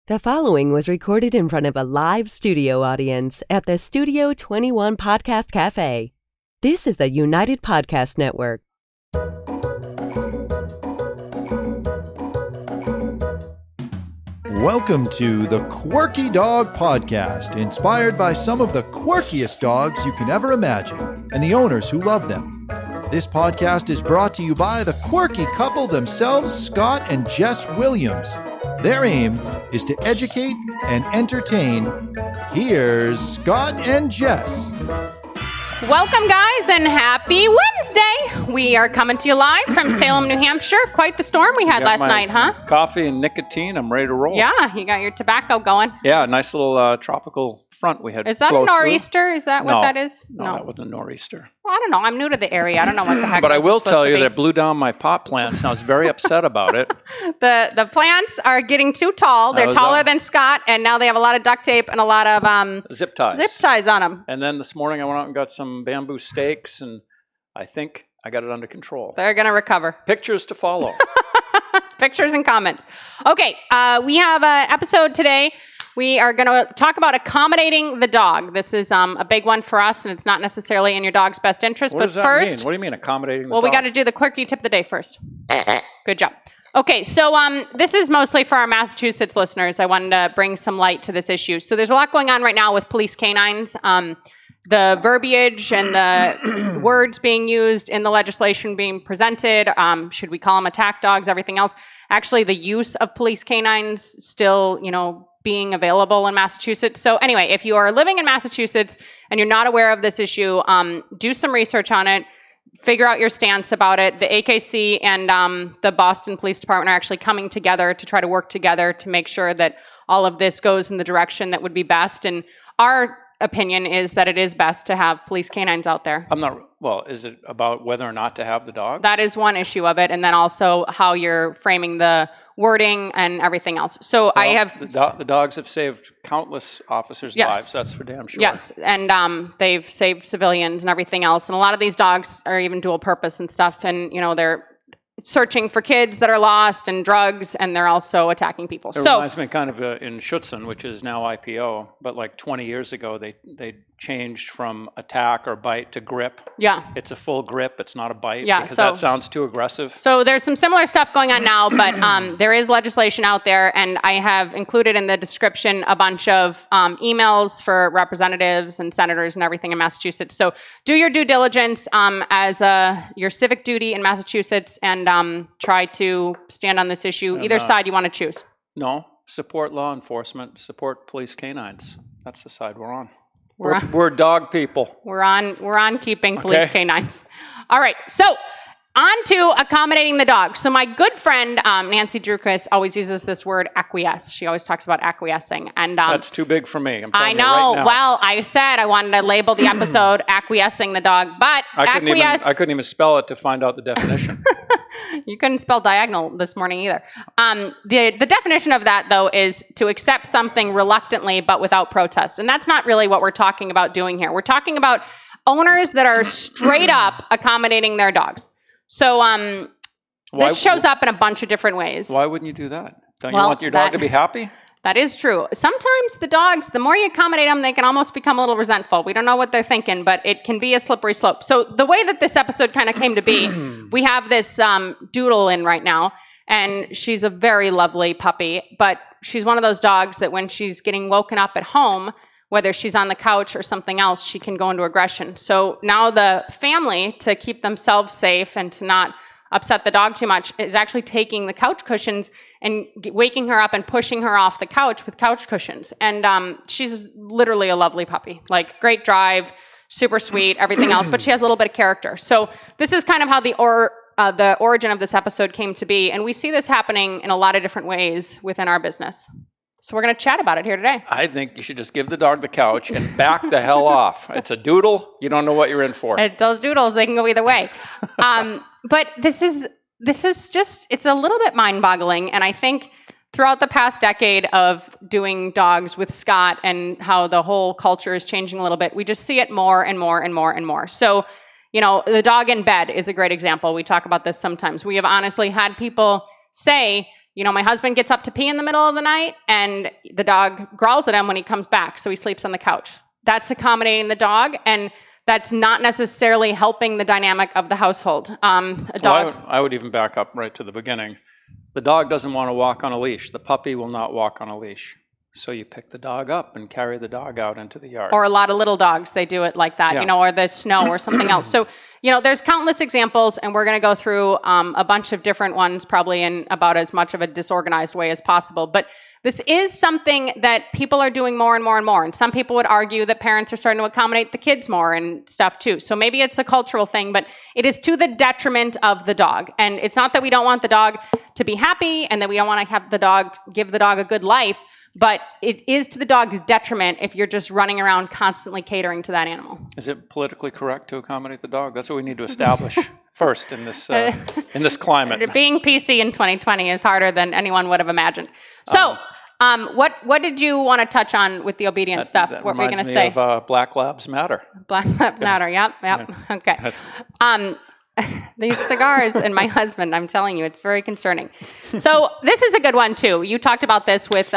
The following was recorded in front of a live studio audience at the Studio 21 Podcast Cafe. This is the United Podcast Network. Welcome to the Quirky Dog Podcast, inspired by some of the quirkiest dogs you can ever imagine, and the owners who love them. This podcast is brought to you by the quirky couple themselves, Scott and Jess Williams. Their aim is to educate and entertain. Here's Scott and Jess. Welcome, guys, and happy Wednesday. We are coming to you live from Salem, New Hampshire. Quite the storm we had last night, huh? Coffee and nicotine. I'm ready to roll. Yeah, you got your tobacco going. Yeah, nice little tropical front we had. Is that a nor'easter? Is that what that is? No, that wasn't a nor'easter. Well, I don't know. I'm new to the area. I don't know what the heck. But I will tell you that it blew down my pot plants, and I was very upset about it. The plants are getting too tall. They're taller than Scott, and now they have a lot of duct tape and a lot of zip ties. Zip ties on them. And then this morning I went out and got some bamboo stakes, and I think I got it under control. They're going to recover. Pictures to follow. Pictures and comments. Okay, we have an episode today. We are going to talk about accommodating the dog. This is a big one for us, and it's not necessarily in your dog's best interest. What does that mean? What do you mean accommodating the dog? Well, we got to do the quirky tip of the day first. Good job. Okay, so this is mostly for our Massachusetts listeners. I wanted to bring some light to this issue. So there's a lot going on right now with police canines. The verbiage and the words being used in the legislation being presented, should we call them attack dogs, everything else. Actually, the use of police canines still, being available in Massachusetts. So anyway, if you are living in Massachusetts and you're not aware of this issue, do some research on it. Figure out your stance about it. The AKC and the Boston Police Department are actually coming together to try to work together to make sure that all of this goes in the direction that would be best. And our opinion is that it is best to have police canines out there. Is it about whether or not to have the dogs? That is one issue of it. And then also how you're framing the wording and everything else. So I have... The dogs have saved countless officers' lives. That's for damn sure. Yes. And they've saved civilians and everything else. And a lot of these dogs are even dual purpose and stuff. And, they're searching for kids that are lost and drugs, and they're also attacking people. It reminds me kind of in Schutzen, which is now IPO, but like 20 years ago, they changed from attack or bite to grip. Yeah. It's a full grip. It's not a bite. Yeah, because that sounds too aggressive. So there's some similar stuff going on now, but there is legislation out there, and I have included in the description a bunch of emails for representatives and senators and everything in Massachusetts. So do your due diligence as your civic duty in Massachusetts, and try to stand on this issue. Either side you want to choose. No, support law enforcement, support police canines. That's the side we're on. We're dog people. We're on keeping police canines. All right, so on to accommodating the dog. So my good friend Nancy Drukas always uses this word acquiesce. She always talks about acquiescing, and that's too big for me. I know. Right, well, I said I wanted to label the episode "Acquiescing the Dog," but I couldn't even spell it to find out the definition. You couldn't spell diagonal this morning either. The definition of that, though, is to accept something reluctantly but without protest. And that's not really what we're talking about doing here. We're talking about owners that are straight up accommodating their dogs. So this shows up in a bunch of different ways. Why wouldn't you do that? Don't you want your dog to be happy? That is true. Sometimes the dogs, the more you accommodate them, they can almost become a little resentful. We don't know what they're thinking, but it can be a slippery slope. So the way that this episode kind of came to be, we have this doodle in right now, and she's a very lovely puppy, but she's one of those dogs that when she's getting woken up at home, whether she's on the couch or something else, she can go into aggression. So now the family, to keep themselves safe and to not upset the dog too much, is actually taking the couch cushions and waking her up and pushing her off the couch with couch cushions. And she's literally a lovely puppy, like great drive, super sweet, everything else, but she has a little bit of character. So this is kind of how the origin of this episode came to be. And we see this happening in a lot of different ways within our business. So we're going to chat about it here today. I think you should just give the dog the couch and back the hell off. It's a doodle. You don't know what you're in for. Those doodles, they can go either way. But this is just, it's a little bit mind-boggling. And I think throughout the past decade of doing dogs with Scott and how the whole culture is changing a little bit, we just see it more and more and more and more. So, the dog in bed is a great example. We talk about this sometimes. We have honestly had people say, My husband gets up to pee in the middle of the night and the dog growls at him when he comes back, so he sleeps on the couch. That's accommodating the dog, and that's not necessarily helping the dynamic of the household. I would even back up right to the beginning. The dog doesn't want to walk on a leash. The puppy will not walk on a leash. So you pick the dog up and carry the dog out into the yard. Or a lot of little dogs, they do it like that, or the snow or something else. So, there's countless examples, and we're going to go through a bunch of different ones, probably in about as much of a disorganized way as possible. But this is something that people are doing more and more and more. And some people would argue that parents are starting to accommodate the kids more and stuff too. So maybe it's a cultural thing, but it is to the detriment of the dog. And it's not that we don't want the dog to be happy and that we don't want to give the dog a good life, but it is to the dog's detriment if you're just running around constantly catering to that animal. Is it politically correct to accommodate the dog? That's what we need to establish first in this climate. Being PC in 2020 is harder than anyone would have imagined. So, what did you want to touch on with the obedience stuff? What were you going to say? Of Black Labs Matter. Black Labs Matter. Yep. Yeah. Okay. These cigars and my husband, I'm telling you, it's very concerning. So this is a good one too. You talked about this with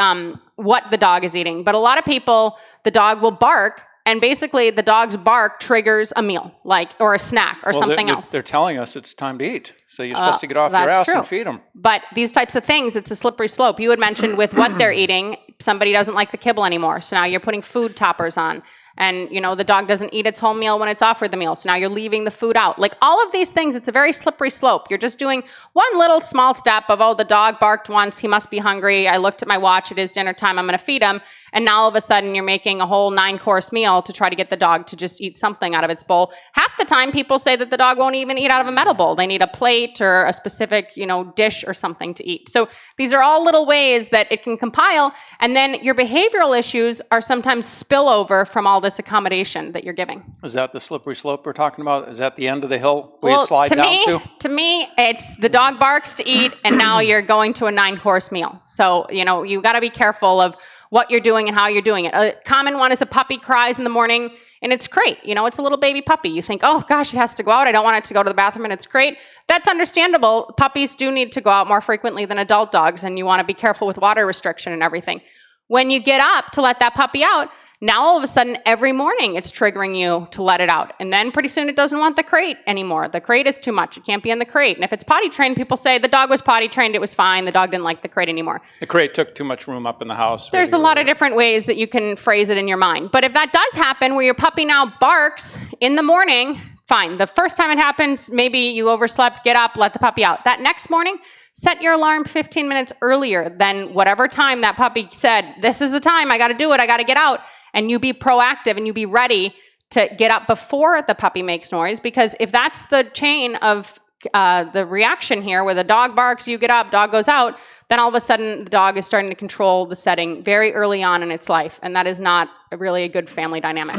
what the dog is eating, but a lot of people, the dog will bark, and basically the dog's bark triggers a meal, or a snack or something else. They're telling us it's time to eat, so you're supposed to get off your ass and feed them. But these types of things, it's a slippery slope. You had mentioned with what they're eating, somebody doesn't like the kibble anymore, so now you're putting food toppers on. And, the dog doesn't eat its whole meal when it's offered the meal. So now you're leaving the food out. All of these things, it's a very slippery slope. You're just doing one little small step of, the dog barked once. He must be hungry. I looked at my watch. It is dinner time. I'm going to feed him. And now all of a sudden you're making a whole 9-course meal to try to get the dog to just eat something out of its bowl. Half the time people say that the dog won't even eat out of a metal bowl. They need a plate or a specific, dish or something to eat. So these are all little ways that it can compile. And then your behavioral issues are sometimes spillover from all this accommodation that you're giving. Is that the slippery slope we're talking about? Is that the end of the hill where you slide down to? To me, it's the dog barks to eat, and now you're going to a 9-course meal. So, you got to be careful of what you're doing and how you're doing it. A common one is a puppy cries in the morning, and it's great. It's a little baby puppy. You think, oh gosh, it has to go out. I don't want it to go to the bathroom, and it's great. That's understandable. Puppies do need to go out more frequently than adult dogs, and you want to be careful with water restriction and everything. When you get up to let that puppy out, now all of a sudden every morning it's triggering you to let it out. And then pretty soon it doesn't want the crate anymore. The crate is too much. It can't be in the crate. And if it's potty trained, people say the dog was potty trained, it was fine. The dog didn't like the crate anymore. The crate took too much room up in the house. There's a lot of different ways that you can phrase it in your mind. But if that does happen where your puppy now barks in the morning, fine. The first time it happens, maybe you overslept, get up, let the puppy out. That next morning, set your alarm 15 minutes earlier than whatever time that puppy said, this is the time, I got to do it, I got to get out. And you be proactive and you be ready to get up before the puppy makes noise. Because if that's the chain of the reaction here, where the dog barks, you get up, dog goes out, then all of a sudden the dog is starting to control the setting very early on in its life. And that is not really a good family dynamic.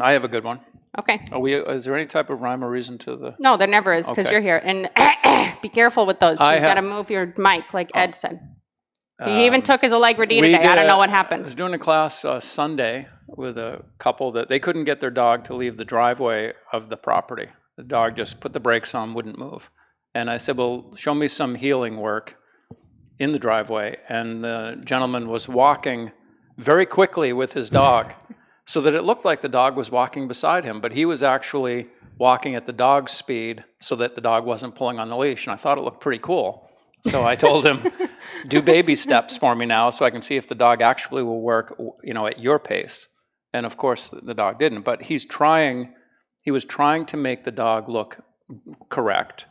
I have a good one. Okay. Is there any type of rhyme or reason to the... No, there never is, because you're here. And be careful with those. You've got to move your mic, like Ed said. He even took his Allegra D today. I don't know what happened. I was doing a class Sunday with a couple that they couldn't get their dog to leave the driveway of the property. The dog just put the brakes on, wouldn't move. And I said, well, show me some healing work in the driveway. And the gentleman was walking very quickly with his dog so that it looked like the dog was walking beside him, but he was actually walking at the dog's speed so that the dog wasn't pulling on the leash. And I thought it looked pretty cool. So I told him, do baby steps for me now so I can see if the dog actually will work, at your pace. And of course, the dog didn't. But he was trying to make the dog look correct.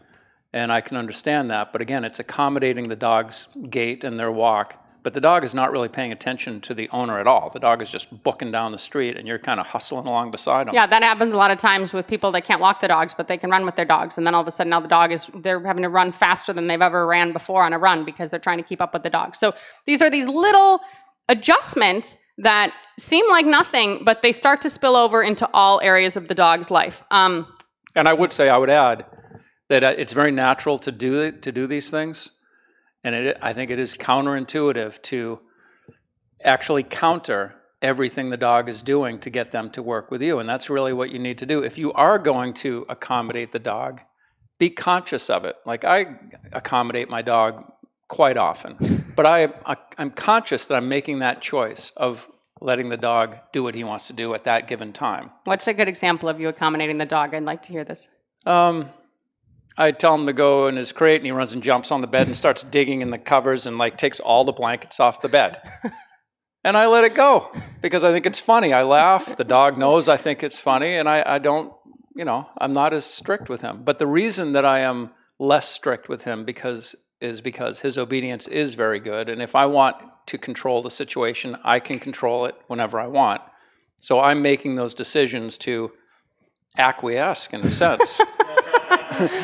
And I can understand that. But again, it's accommodating the dog's gait and their walk. But the dog is not really paying attention to the owner at all. The dog is just booking down the street, and you're kind of hustling along beside him. Yeah, that happens a lot of times with people that can't walk their dogs, but they can run with their dogs. And then all of a sudden now they're having to run faster than they've ever ran before on a run because they're trying to keep up with the dog. So these are these little adjustments that seem like nothing, but they start to spill over into all areas of the dog's life. And I would add that it's very natural to do these things. And I think it is counterintuitive to actually counter everything the dog is doing to get them to work with you. And that's really what you need to do. If you are going to accommodate the dog, be conscious of it. Like I accommodate my dog quite often. But I'm conscious that I'm making that choice of letting the dog do what he wants to do at that given time. What's a good example of you accommodating the dog? I'd like to hear this. I tell him to go in his crate, and he runs and jumps on the bed and starts digging in the covers and takes all the blankets off the bed. And I let it go because I think it's funny. I laugh. The dog knows I think it's funny, and I don't, I'm not as strict with him. But the reason that I am less strict with him is because his obedience is very good. And if I want to control the situation, I can control it whenever I want. So I'm making those decisions to acquiesce in a sense.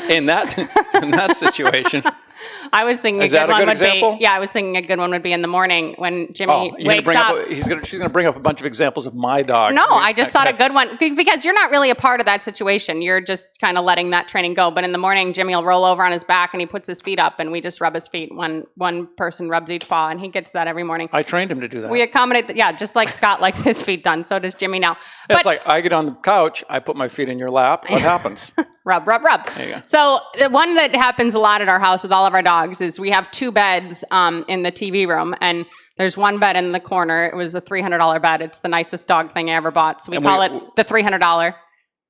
in that situation. I was thinking a good one would be. Yeah, I was thinking a good one would be in the morning when Jimmy wakes up. She's going to bring up a bunch of examples of my dog. No, I just thought a good one, because you're not really a part of that situation. You're just kind of letting that training go. But in the morning, Jimmy will roll over on his back and he puts his feet up, and we just rub his feet. One person rubs each paw, and he gets that every morning. I trained him to do that. We accommodate, just like Scott likes his feet done. So does Jimmy now. It's like I get on the couch, I put my feet in your lap. What happens? Rub, rub, rub. There you go. So the one that happens a lot at our house with all of our dogs is we have 2 beds in the TV room, and there's one bed in the corner. It was a $300 bed. It's the nicest dog thing I ever bought. So we call it the $300.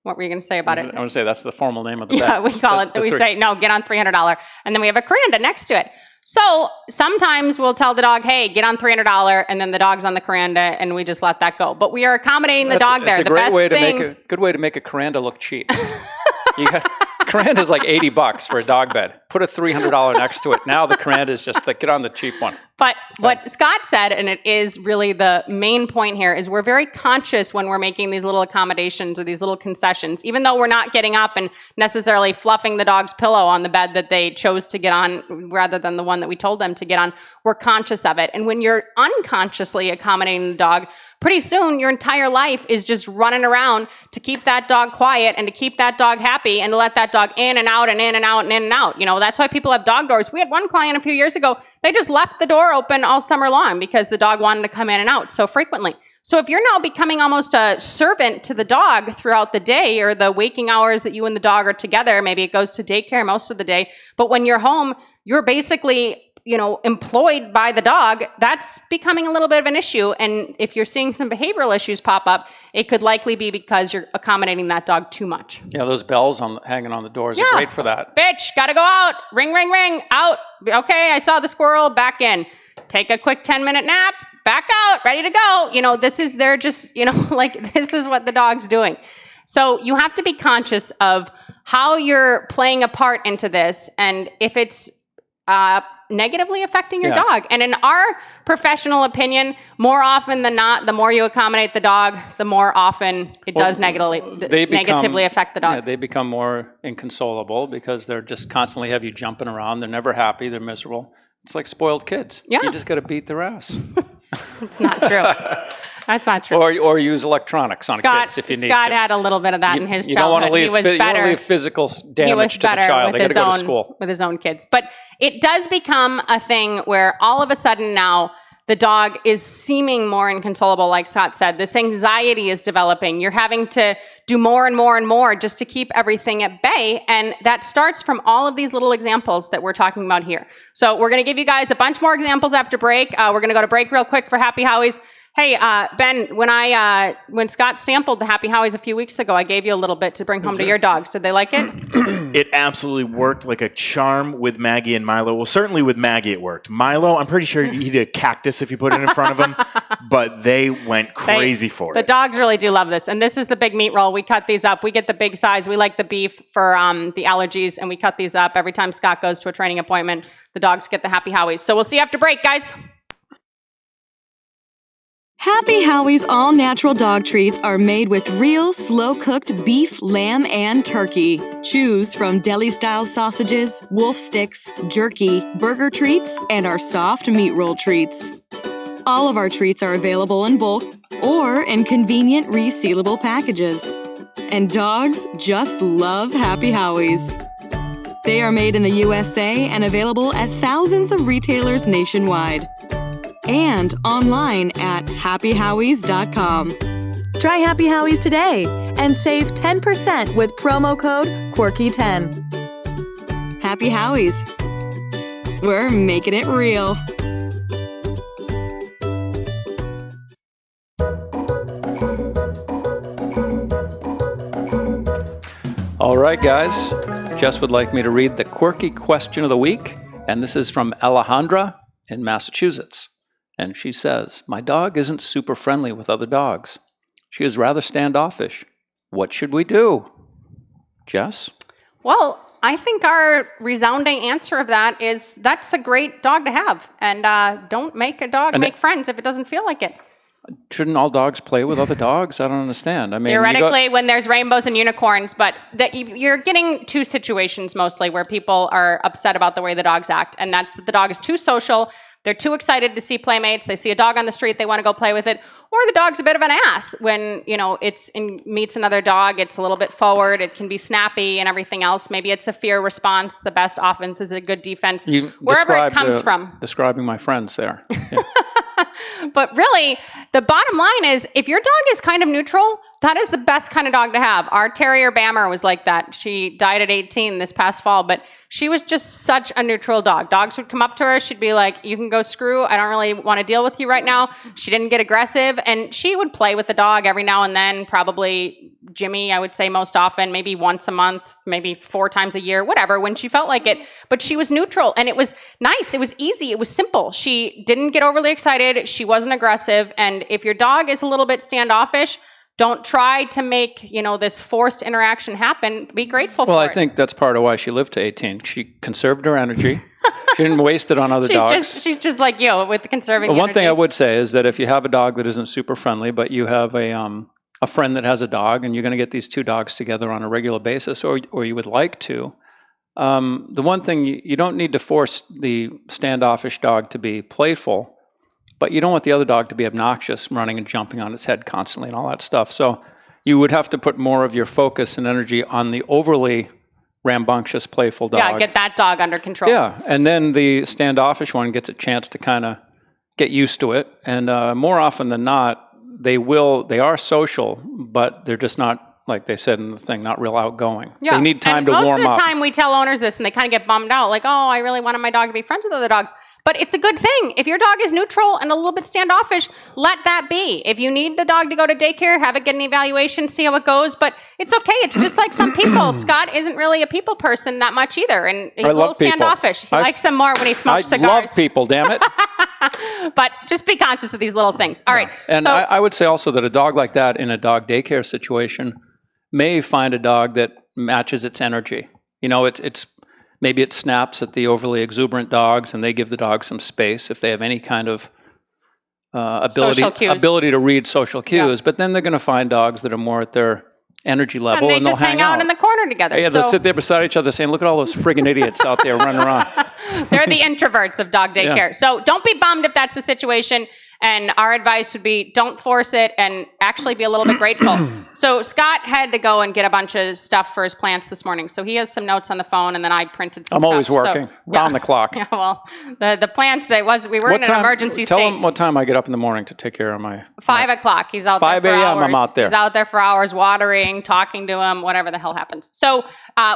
What were you going to say about it? I want to say that's the formal name of the bed. Yeah, we call it. We say, no, get on $300. And then we have a Coranda next to it. So sometimes we'll tell the dog, hey, get on $300, and then the dog's on the Coranda, and we just let that go. But we are accommodating the dog there. It's a good way to make a Coranda look cheap. Coranda's like $80 for a dog bed. Put a $300 next to it. Now the Coranda is just get on the cheap one. But what Scott said, and it is really the main point here, is we're very conscious when we're making these little accommodations or these little concessions, even though we're not getting up and necessarily fluffing the dog's pillow on the bed that they chose to get on rather than the one that we told them to get on. We're conscious of it. And when you're unconsciously accommodating the dog, pretty soon your entire life is just running around to keep that dog quiet and to keep that dog happy and to let that dog in and out and in and out and in and out. That's why people have dog doors. We had one client a few years ago, they just left the door open all summer long because the dog wanted to come in and out so frequently. So if you're now becoming almost a servant to the dog throughout the day or the waking hours that you and the dog are together, maybe it goes to daycare most of the day, but when you're home, you're basically employed by the dog, that's becoming a little bit of an issue. And if you're seeing some behavioral issues pop up, it could likely be because you're accommodating that dog too much. Yeah, those bells hanging on the doors are great for that. Bitch, gotta go out. Ring, ring, ring. Out. Okay, I saw the squirrel. Back in. Take a quick 10-minute nap. Back out. Ready to go. This is this is what the dog's doing. So you have to be conscious of how you're playing a part into this, and if it's negatively affecting your dog. And in our professional opinion, more often than not, the more you accommodate the dog, the more often it does negatively affect the dog. Yeah, they become more inconsolable because they're just constantly have you jumping around. They're never happy. They're miserable. It's like spoiled kids. Yeah. You just got to beat their ass. It's not true. That's not true. Or use electronics on kids if you need to. Scott had a little bit of that in his childhood. You don't want to leave physical damage to the child. They got to go to school. With his own kids. But it does become a thing where all of a sudden now the dog is seeming more inconsolable, like Scott said. This anxiety is developing. You're having to do more and more and more just to keep everything at bay. And that starts from all of these little examples that we're talking about here. So we're going to give you guys a bunch more examples after break. We're going to go to break real quick for Happy Howies. Hey, Ben, when Scott sampled the Happy Howies a few weeks ago, I gave you a little bit to bring home to your dogs. Did they like it? It absolutely worked like a charm with Maggie and Milo. Well, certainly with Maggie it worked. Milo, I'm pretty sure he'd eat a cactus if you put it in front of him, but they went crazy for it. The dogs really do love this. And this is the big meat roll. We cut these up. We get the big size. We like the beef for the allergies, and we cut these up. Every time Scott goes to a training appointment, the dogs get the Happy Howies. So we'll see you after break, guys. Happy Howie's all-natural dog treats are made with real, slow-cooked beef, lamb, and turkey. Choose from deli-style sausages, wolf sticks, jerky, burger treats, and our soft meat roll treats. All of our treats are available in bulk or in convenient resealable packages. And dogs just love Happy Howie's. They are made in the USA and available at thousands of retailers nationwide. And online at happyhowies.com. Try Happy Howies today and save 10% with promo code Quirky10. Happy Howies. We're making it real. All right, guys. Jess would like me to read the quirky question of the week, and this is from Alejandra in Massachusetts. And she says, "My dog isn't super friendly with other dogs. She is rather standoffish. What should we do?" Jess? Well, I think our resounding answer of that is that's a great dog to have. And don't make a dog make friends if it doesn't feel like it. Shouldn't all dogs play with other dogs? I don't understand. I mean, theoretically, when there's rainbows and unicorns, but you're getting two situations mostly where people are upset about the way the dogs act, and that's that the dog is too social. They're too excited to see playmates. They see a dog on the street, they want to go play with it, or the dog's a bit of an ass when meets another dog. It's a little bit forward. It can be snappy and everything else. Maybe it's a fear response. The best offense is a good defense. Wherever it comes from. Describing my friends there. Yeah. But really, the bottom line is if your dog is kind of neutral, that is the best kind of dog to have. Our terrier Bammer was like that. She died at 18 this past fall, but she was just such a neutral dog. Dogs would come up to her. She'd be like, "You can go screw. I don't really want to deal with you right now." She didn't get aggressive, and she would play with the dog every now and then, probably Jimmy, I would say most often, maybe once a month, maybe 4 times a year, whatever, when she felt like it. But she was neutral, and it was nice. It was easy. It was simple. She didn't get overly excited. She wasn't aggressive. And if your dog is a little bit standoffish, don't try to make, this forced interaction happen. Be grateful for it. Well, I think that's part of why she lived to 18. She conserved her energy. She didn't waste it on other dogs. She's just like you with conserving the energy. One thing I would say is that if you have a dog that isn't super friendly, but you have a friend that has a dog, and you're going to get these 2 dogs together on a regular basis, or you would like to, the one thing, you don't need to force the standoffish dog to be playful, but you don't want the other dog to be obnoxious, running and jumping on its head constantly and all that stuff. So you would have to put more of your focus and energy on the overly rambunctious, playful dog. Yeah, get that dog under control. Yeah, and then the standoffish one gets a chance to kind of get used to it. And more often than not, they are social, but they're just not, like they said in the thing, not real outgoing. Yeah. They need time to warm up. Most of the time we tell owners this and they kind of get bummed out, like, "Oh, I really wanted my dog to be friends with other dogs." But it's a good thing. If your dog is neutral and a little bit standoffish, let that be. If you need the dog to go to daycare, have it get an evaluation, see how it goes. But it's okay. It's just like some people. Scott isn't really a people person that much either. And he's a little standoffish. He likes them more when he smokes cigars. I love people, damn it. But just be conscious of these little things. All right. And I would say also that a dog like that in a dog daycare situation may find a dog that matches its energy. Maybe it snaps at the overly exuberant dogs, and they give the dog some space if they have any kind of ability to read social cues. Yeah. But then they're going to find dogs that are more at their energy level, and they'll hang out in the corner together. Yeah, they'll sit there beside each other saying, "Look at all those friggin' idiots out there running around." They're the introverts of dog daycare. Yeah. So don't be bummed if that's the situation. And our advice would be don't force it and actually be a little bit grateful. So Scott had to go and get a bunch of stuff for his plants this morning. So he has some notes on the phone, and then I printed some stuff. I'm always working, round the clock. Yeah, well, the plants, we were in an emergency state. Tell him what time I get up in the morning to take care of my... 5 o'clock. He's out there for 5 hours. a.m. I'm out there. He's out there for hours watering, talking to him, whatever the hell happens. So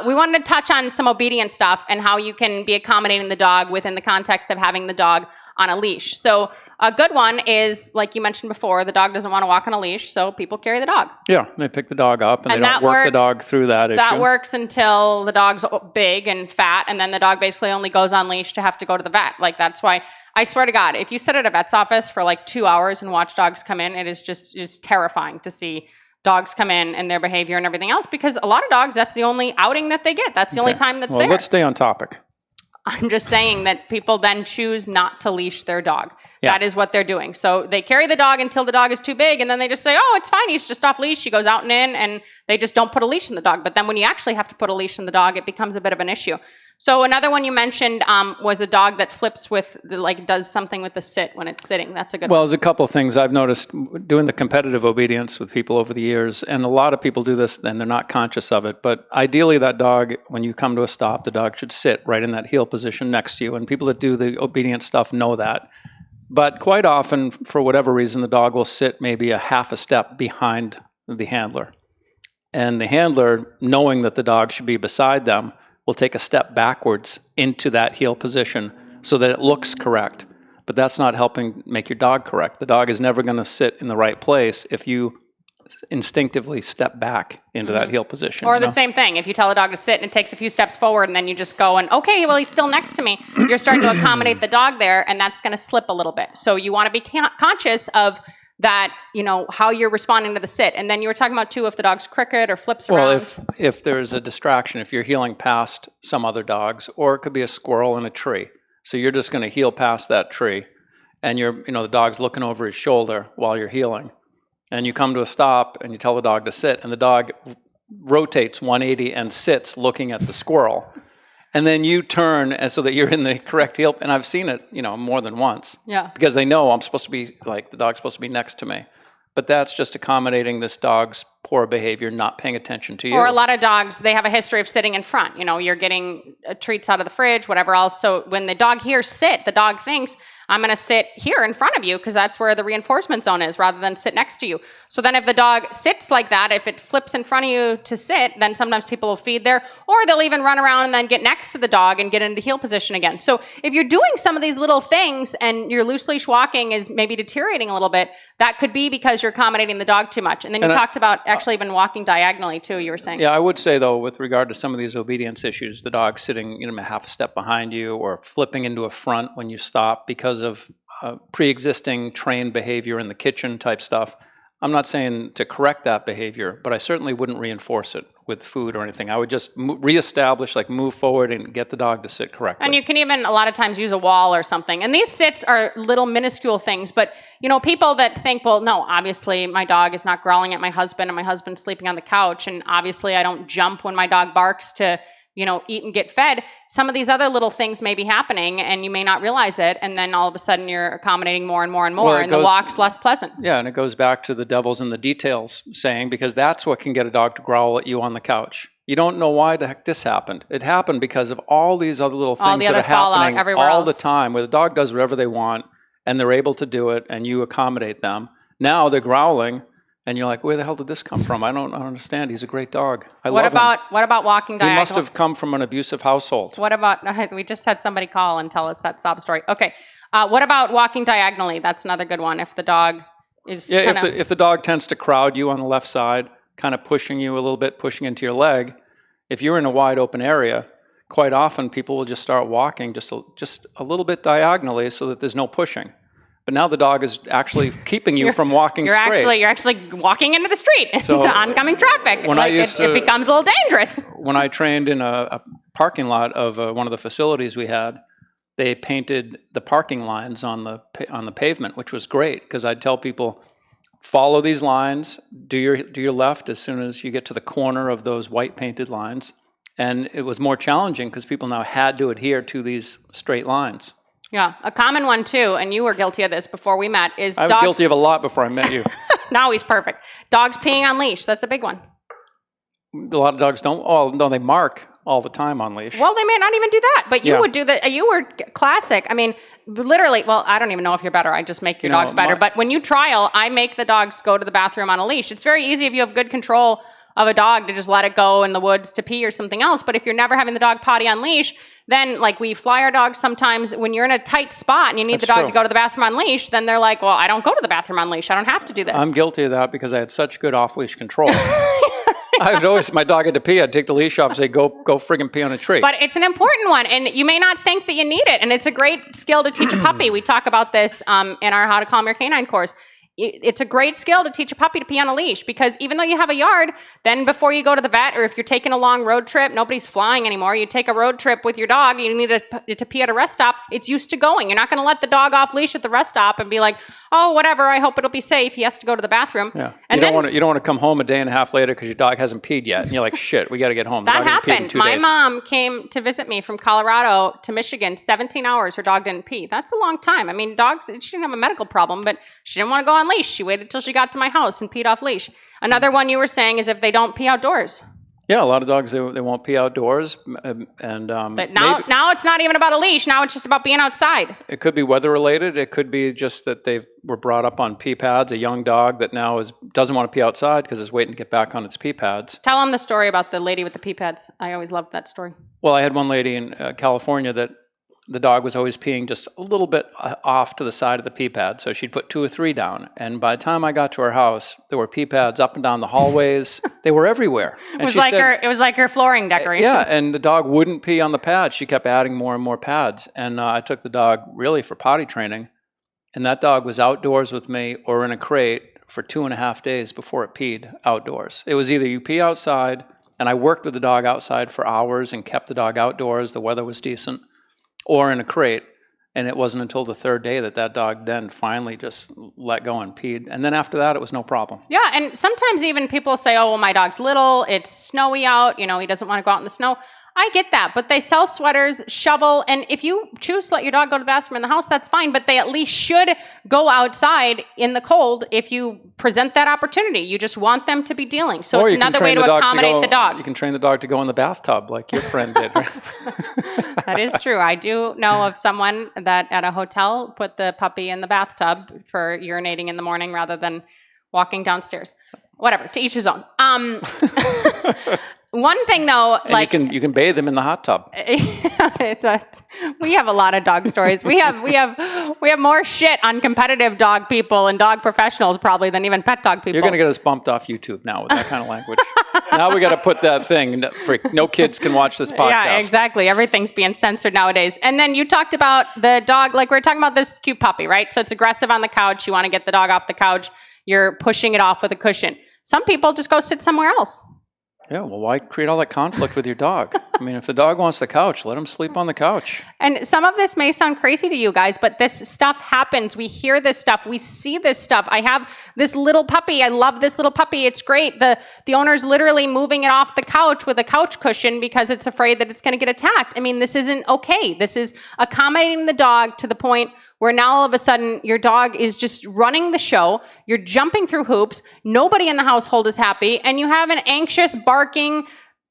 we wanted to touch on some obedience stuff and how you can be accommodating the dog within the context of having the dog on a leash. So a good one is, like you mentioned before, the dog doesn't want to walk on a leash, so people carry the dog. Yeah, they pick the dog up, and they don't work the dog through that issue. That works until the dog's big and fat, and then the dog basically only goes on leash to have to go to the vet. Like, that's why, I swear to God, if you sit at a vet's office for like 2 hours and watch dogs come in, it is just terrifying to see dogs come in and their behavior and everything else, because a lot of dogs, that's the only outing that they get. That's the only time that's there. Let's stay on topic. I'm just saying that people then choose not to leash their dog. Yeah. That is what they're doing. So they carry the dog until the dog is too big, and then they just say, "Oh, it's fine. He's just off leash." He goes out and in, and they just don't put a leash in the dog. But then when you actually have to put a leash in the dog, it becomes a bit of an issue. So another one you mentioned was a dog that flips does something with the sit when it's sitting. That's a good one. Well, there's a couple of things I've noticed doing the competitive obedience with people over the years, and a lot of people do this and they're not conscious of it. But ideally, that dog, when you come to a stop, the dog should sit right in that heel position next to you. And people that do the obedience stuff know that. But quite often, for whatever reason, the dog will sit maybe a half a step behind the handler. And the handler, knowing that the dog should be beside them, will take a step backwards into that heel position so that it looks correct. But that's not helping make your dog correct. The dog is never going to sit in the right place if you instinctively step back into that heel position. Or the same thing. If you tell a dog to sit and it takes a few steps forward and then you just go and, okay, well, he's still next to me, you're starting to accommodate the dog there, and that's going to slip a little bit. So you want to be conscious of that, how you're responding to the sit. And then you were talking about, too, if the dog's crooked or flips around. Well, if there's a distraction, if you're heeling past some other dogs, or it could be a squirrel in a tree. So you're just going to heel past that tree, and the dog's looking over his shoulder while you're heeling. And you come to a stop and you tell the dog to sit, and the dog rotates 180 and sits looking at the squirrel. And then you turn so that you're in the correct heel. And I've seen it, more than once. Yeah. Because they know I'm supposed to be, the dog's supposed to be next to me. But that's just accommodating this dog's poor behavior, not paying attention to you. Or a lot of dogs, they have a history of sitting in front. You're getting treats out of the fridge, whatever else. So when the dog hears sit, the dog thinks, I'm going to sit here in front of you because that's where the reinforcement zone is, rather than sit next to you. So then if the dog sits like that, if it flips in front of you to sit, then sometimes people will feed there, or they'll even run around and then get next to the dog and get into heel position again. So if you're doing some of these little things and your loose leash walking is maybe deteriorating a little bit, that could be because you're accommodating the dog too much. And then you talked about actually even walking diagonally too, you were saying. Yeah, I would say, though, with regard to some of these obedience issues, the dog sitting half a step behind you or flipping into a front when you stop because of pre-existing trained behavior in the kitchen type stuff. I'm not saying to correct that behavior, but I certainly wouldn't reinforce it with food or anything. I would just reestablish, move forward and get the dog to sit correctly. And you can even a lot of times use a wall or something. And these sits are little minuscule things, but people that think, well, no, obviously my dog is not growling at my husband and my husband's sleeping on the couch, and obviously I don't jump when my dog barks to eat and get fed. Some of these other little things may be happening and you may not realize it. And then all of a sudden you're accommodating more and more and more, and the walk's less pleasant. Yeah, and it goes back to the devil's in the details saying, because that's what can get a dog to growl at you on the couch. You don't know why the heck this happened. It happened because of all these other little things that are happening all the time, where the dog does whatever they want and they're able to do it and you accommodate them. Now they're growling. And you're like, where the hell did this come from? I don't understand. He's a great dog. I love him. What about walking diagonal? He must have come from an abusive household. What about, we just had somebody call and tell us that sob story. Okay. What about walking diagonally? That's another good one. If the dog is if the dog tends to crowd you on the left side, kind of pushing you a little bit, pushing into your leg, if you're in a wide open area, quite often people will just start walking just a little bit diagonally so that there's no pushing. But now the dog is actually keeping you from walking straight. You're actually walking into the street, into oncoming traffic. It becomes a little dangerous. When I trained in a parking lot of one of the facilities we had, they painted the parking lines on the pavement, which was great, because I'd tell people, follow these lines, do your left as soon as you get to the corner of those white painted lines. And it was more challenging because people now had to adhere to these straight lines. Yeah, a common one too, and you were guilty of this before we met, is I was guilty of a lot before I met you. Now he's perfect. Dogs peeing on leash, that's a big one. A lot of dogs don't. Oh, no, they mark all the time on leash. Well, they may not even do that, but you would do that. You were classic. I mean, literally, well, I don't even know if you're better. I just make your dogs better. But when you trial, I make the dogs go to the bathroom on a leash. It's very easy if you have good control of a dog to just let it go in the woods to pee or something else. But if you're never having the dog potty on leash, then we fly our dogs sometimes when you're in a tight spot and you need the dog to go to the bathroom on leach, then they're like, well, I don't go to the bathroom on leash. I don't have to do this. I'm guilty of that because I had such good off-leash control. I would always, my dog had to pee, I'd take the leash off and say, go friggin' pee on a tree. But it's an important one, and you may not think that you need it, and it's a great skill to teach a puppy. We talk about this in our How to Calm Your Canine course. It's a great skill to teach a puppy to pee on a leash, because even though you have a yard, then before you go to the vet, or if you're taking a long road trip, nobody's flying anymore, you take a road trip with your dog, you need to pee at a rest stop, it's used to going. You're not going to let the dog off leash at the rest stop and be like, oh, whatever, I hope it'll be safe. He has to go to the bathroom. Yeah. You don't want to come home a day and a half later because your dog hasn't peed yet. And you're like, shit, we got to get home. That happened. My mom came to visit me from Colorado to Michigan, 17 hours, her dog didn't pee. That's a long time. I mean, dogs, she didn't have a medical problem, but she didn't want to go on leash. She waited till she got to my house and peed off leash. Another one you were saying is if they don't pee outdoors. Yeah, a lot of dogs, they won't pee outdoors. But now it's not even about a leash. Now it's just about being outside. It could be weather related. It could be just that they were brought up on pee pads, a young dog that now doesn't want to pee outside because it's waiting to get back on its pee pads. Tell them the story about the lady with the pee pads. I always loved that story. Well, I had one lady in California that the dog was always peeing just a little bit off to the side of the pee pad. So she'd put 2 or 3 down. And by the time I got to her house, there were pee pads up and down the hallways. They were everywhere. And it was like her flooring decoration. Yeah, and the dog wouldn't pee on the pad. She kept adding more and more pads. And I took the dog really for potty training. And that dog was outdoors with me or in a crate for 2.5 days before it peed outdoors. It was either you pee outside, and I worked with the dog outside for hours and kept the dog outdoors. The weather was decent. Or in a crate, and it wasn't until the 3rd day that dog then finally just let go and peed. And then after that, it was no problem. Yeah, and sometimes even people say, oh, well, my dog's little, it's snowy out, he doesn't want to go out in the snow. I get that, but they sell sweaters, shovel, and if you choose to let your dog go to the bathroom in the house, that's fine, but they at least should go outside in the cold if you present that opportunity. You just want them to be dealing. So it's another way to accommodate the dog. You can train the dog to go in the bathtub like your friend did. Right? That is true. I do know of someone that at a hotel put the puppy in the bathtub for urinating in the morning rather than walking downstairs. Whatever, to each his own. One thing though, and you can bathe them in the hot tub. We have a lot of dog stories. We have more shit on competitive dog people and dog professionals probably than even pet dog people. You're going to get us bumped off YouTube now with that kind of language. Now we got to put that thing. No kids can watch this podcast. Yeah, exactly. Everything's being censored nowadays. And then you talked about the dog, like we were talking about this cute puppy, right? So it's aggressive on the couch. You want to get the dog off the couch. You're pushing it off with a cushion. Some people just go sit somewhere else. Yeah, well, why create all that conflict with your dog? I mean, if the dog wants the couch, let him sleep on the couch. And some of this may sound crazy to you guys, but this stuff happens. We hear this stuff. We see this stuff. I have this little puppy. I love this little puppy. It's great. The owner's literally moving it off the couch with a couch cushion because it's afraid that it's going to get attacked. I mean, this isn't okay. This is accommodating the dog to the point where now all of a sudden your dog is just running the show, you're jumping through hoops, nobody in the household is happy, and you have an anxious, barking,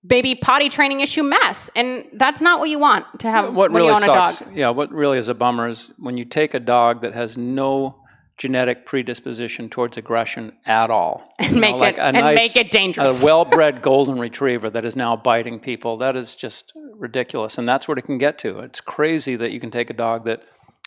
baby potty training issue mess. And that's not what you want to have when you own a dog. Yeah, what really is a bummer is when you take a dog that has no genetic predisposition towards aggression at all. And make it dangerous. A well-bred golden retriever that is now biting people, that is just ridiculous. And that's what it can get to. It's crazy that you can take a dog that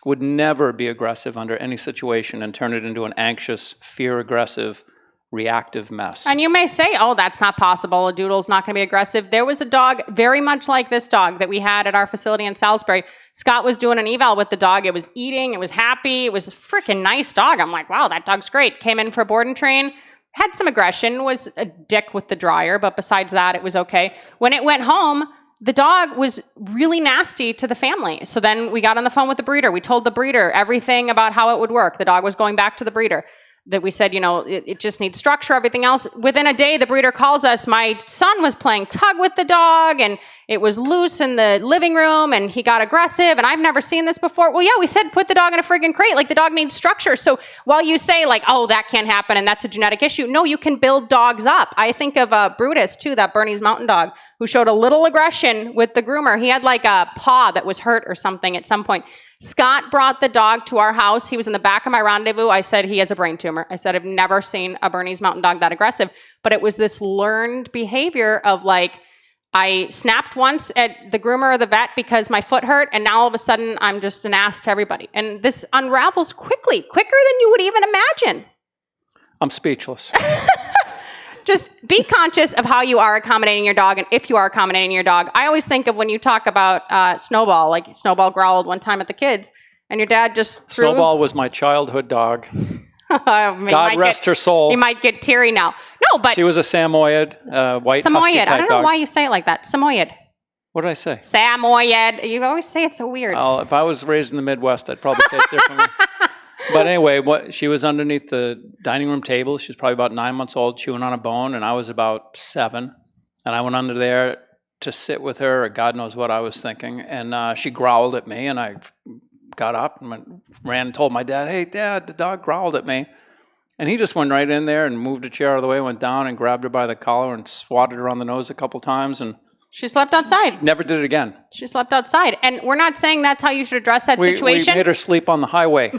would never be aggressive under any situation and turn it into an anxious, fear-aggressive, reactive mess. And you may say, oh, that's not possible. A doodle's not going to be aggressive. There was a dog very much like this dog that we had at our facility in Salisbury. Scott was doing an eval with the dog. It was eating. It was happy. It was a freaking nice dog. I'm like, wow, that dog's great. Came in for a board and train. Had some aggression. Was a dick with the dryer. But besides that, it was okay. When it went home, the dog was really nasty to the family. So then we got on the phone with the breeder. We told the breeder everything about how it would work. The dog was going back to the breeder. That we said, it just needs structure, everything else. Within a day, the breeder calls us. My son was playing tug with the dog, and it was loose in the living room, and he got aggressive, and I've never seen this before. Well, yeah, we said put the dog in a friggin' crate. Like, the dog needs structure. So while you say, like, oh, that can't happen, and that's a genetic issue, no, you can build dogs up. I think of Brutus, too, that Bernese Mountain Dog, who showed a little aggression with the groomer. He had, like, a paw that was hurt or something at some point. Scott brought the dog to our house. He was in the back of my rendezvous. I said, he has a brain tumor. I said, I've never seen a Bernese Mountain Dog that aggressive. But it was this learned behavior of, like, I snapped once at the groomer or the vet because my foot hurt, and now all of a sudden I'm just an ass to everybody. And this unravels quickly, quicker than you would even imagine. I'm speechless. Just be conscious of how you are accommodating your dog, and if you are accommodating your dog. I always think of when you talk about Snowball, like Snowball growled one time at the kids, and your dad just threw... Snowball was my childhood dog. God rest her soul. He might get teary now. No, but... She was a Samoyed, white Samoyed. husky type dog. I don't know why you say it like that. Samoyed. What did I say? Samoyed. You always say it so weird. If I was raised in the Midwest, I'd probably say it differently. But anyway, she was underneath the dining room table. She was probably about 9 months old, chewing on a bone, and I was about 7. And I went under there to sit with her, or God knows what I was thinking. And she growled at me, and I got up and ran and told my dad, hey, Dad, the dog growled at me. And he just went right in there and moved a chair out of the way, went down and grabbed her by the collar and swatted her on the nose a couple times. And She slept outside. Never did it again. She slept outside. And we're not saying that's how you should address that situation. We made her sleep on the highway.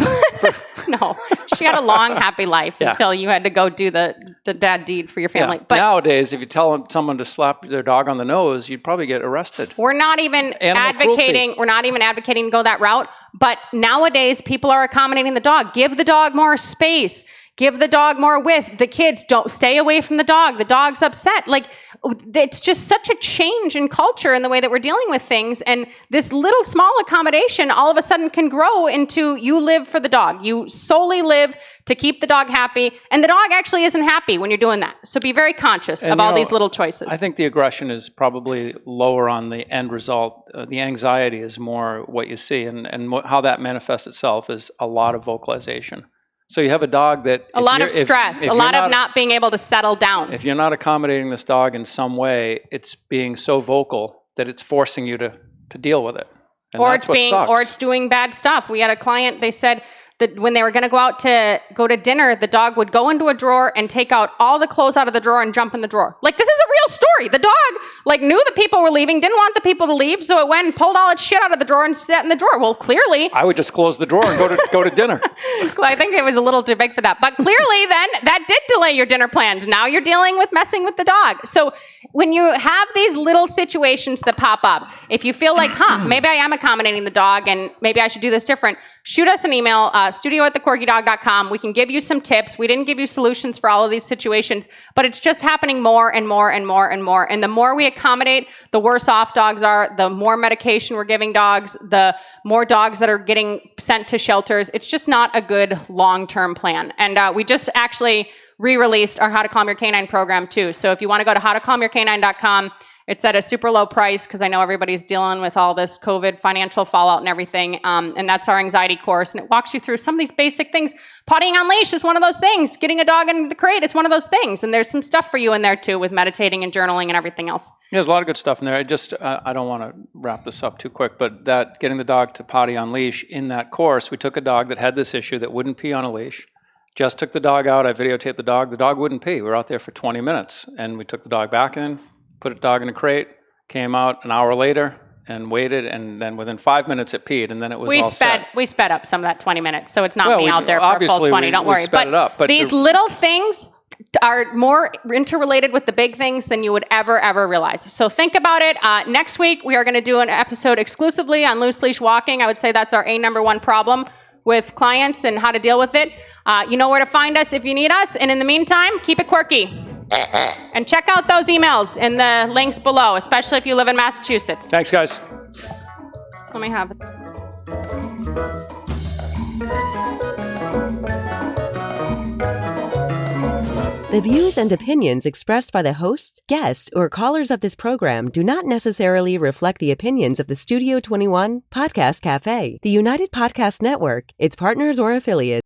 No, she had a long, happy life until you had to go do the bad deed for your family. Yeah. But nowadays, if you tell someone to slap their dog on the nose, you'd probably get arrested. We're not even advocating. Cruelty. We're not even advocating to go that route. But nowadays, people are accommodating the dog. Give the dog more space. Give the dog more width. The kids don't stay away from the dog. The dog's upset. Like, it's just such a change in culture and the way that we're dealing with things. And this little small accommodation all of a sudden can grow into you live for the dog. You solely live to keep the dog happy. And the dog actually isn't happy when you're doing that. So be very conscious of all these little choices. I think the aggression is probably lower on the end result. The anxiety is more what you see. And how that manifests itself is a lot of vocalization. So you have a dog that... A lot of stress, a lot of not being able to settle down. If you're not accommodating this dog in some way, it's being so vocal that it's forcing you to deal with it. And or it's doing bad stuff. We had a client, they said that when they were going to go to dinner, the dog would go into a drawer and take out all the clothes out of the drawer and jump in the drawer. Like, this is a real story. The dog, knew the people were leaving, didn't want the people to leave, so it went and pulled all its shit out of the drawer and sat in the drawer. Well, clearly... I would just close the drawer and go to dinner. I think it was a little too big for that. But clearly, then, that did delay your dinner plans. Now you're dealing with messing with the dog. So when you have these little situations that pop up, if you feel like, maybe I am accommodating the dog and maybe I should do this different, shoot us an email, studio@thequirkydog.com. We can give you some tips. We didn't give you solutions for all of these situations, but it's just happening more and more and more and more. And the more we accommodate, the worse off dogs are, the more medication we're giving dogs, the more dogs that are getting sent to shelters. It's just not a good long-term plan. And we just actually re-released our How to Calm Your Canine program too. So if you want to go to howtocalmyourcanine.com, it's at a super low price because I know everybody's dealing with all this COVID financial fallout and everything. And that's our anxiety course. And it walks you through some of these basic things. Pottying on leash is one of those things. Getting a dog in the crate, it's one of those things. And there's some stuff for you in there too with meditating and journaling and everything else. Yeah, there's a lot of good stuff in there. I don't want to wrap this up too quick, but that getting the dog to potty on leash, in that course, we took a dog that had this issue that wouldn't pee on a leash. Just took the dog out. I videotaped the dog. The dog wouldn't pee. We were out there for 20 minutes. And we took the dog back in, put the dog in a crate, came out an hour later and waited, and then within 5 minutes it peed, and then it was all set. We sped up some of that 20 minutes, so it's not me out there for a full 20, don't worry. Sped it up, but these little things are more interrelated with the big things than you would ever realize. So think about it. Next week, we are going to do an episode exclusively on loose leash walking. I would say that's our number one problem with clients and how to deal with it. You know where to find us if you need us, and in the meantime, keep it quirky. And check out those emails in the links below, especially if you live in Massachusetts. Thanks, guys. Let me have it. The views and opinions expressed by the hosts, guests, or callers of this program do not necessarily reflect the opinions of the Studio 21 Podcast Cafe, the United Podcast Network, its partners, or affiliates.